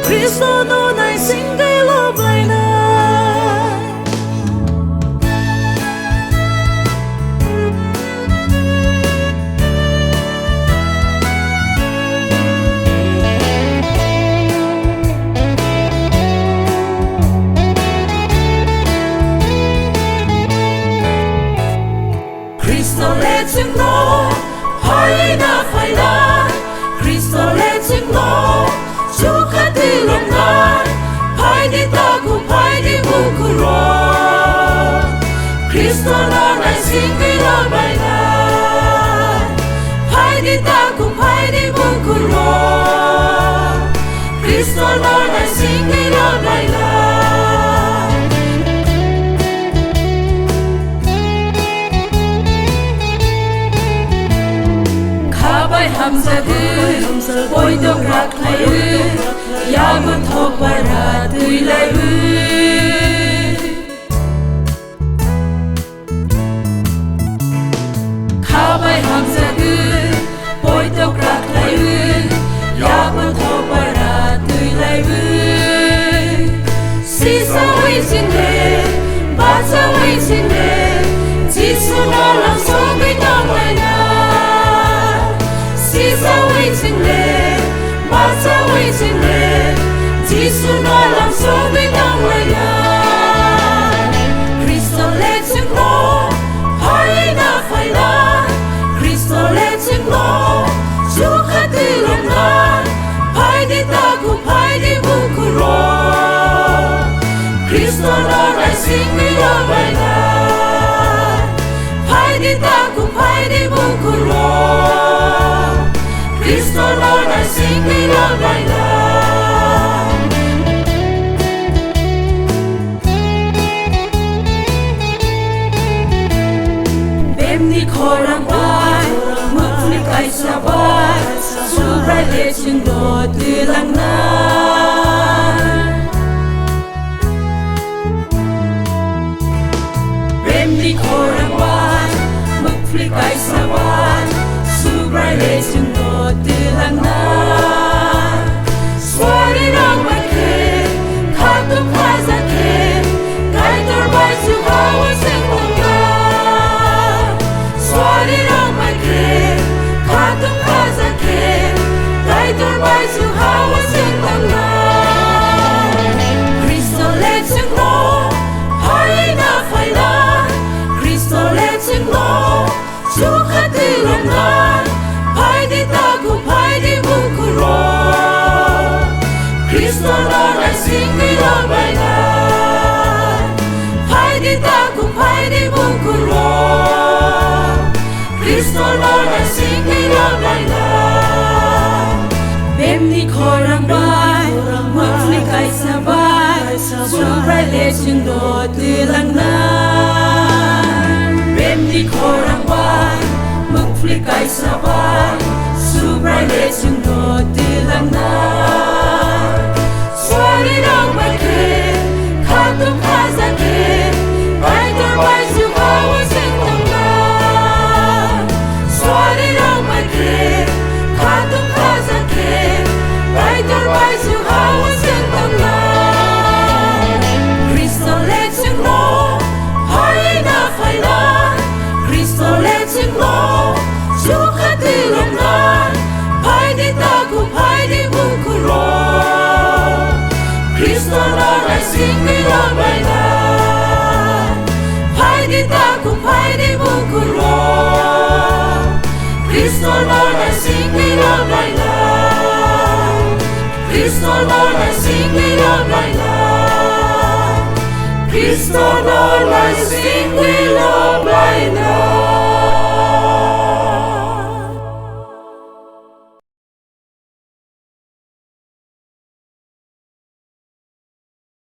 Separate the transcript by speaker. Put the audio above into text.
Speaker 1: Cristo no nai singai lo blaina Cristo let him know hoi na phai la Cristo let him know chu khati long nai phai di ta ku phai di bu ku ro Cristo no nai singai lo bai la phai di ta ku phai di bu ku ro Cristo no nai singai lo bai la Hamza ư, ôi đông rạc lại ư, ya vẫn thọc bài ra tươi lại ư. Khá bài Hamza ư, ôi đông rạc lại ư, ya vẫn thọc bài ra tươi lại ư. Si sa uy xin lệ, ba sa uy xin lệ, chỉ su nó làm số với nhau lại na. Si sa waiting there, ba sa waiting there. Jesus no lam so we don't wait. Cristo let him know, hoi na phai la. Cristo let him know, chu khati long na. Phai di ta ku phai di bu ku ro. Cristo no nai sing we lo bai la. Phai di ta ku phai di bu ku ro. Cristo no nai sing we lo bai la. Bem ni khorang bai, mực flik ai sa bai, su rai le ching do tu lang na. Bem ni khorang bai, mực flik ai sa bai, su rai le ching do tu lang na. Swari rang mai ke, khatum khaza ke, kai tor bai su hawa sing long na. Swari rang mai ke, khatum khaza ke, kai tor bai su hawa sing long na. Cristo let him know, hoi na phai la. Cristo let him know, chu khati long na. Phai di ta ku phai di bu ku ro. Cristo no nai sing we lo bai la. Phai di ta ku phai di bu ku ro. Cristo no nai sing we lo bai la. Bem ni khorang bai, mực flik ai sa bai, su rai le ching do tu lang na. Bem ni khorang bai, mực flik ai sa bai, su rai le ching do tu lang na. Swari rang mai ke, khatum khaza ke, kai tor bai su hawa sing long na. Swari rang mai ke, khatum khaza ke, kai tor bai su hawa sing long na. Cristo let him know, hoi na phai la. Cristo let him know, chu khati long na. Phai di ta ku phai di bu ku ro. Cristo no nai sing we lo bai la. Phai di ta ku phai di bu ku ro. Cristo no nai sing we lo bai la. Cristo no nai sing we lo bai la. Cristo no nai sing we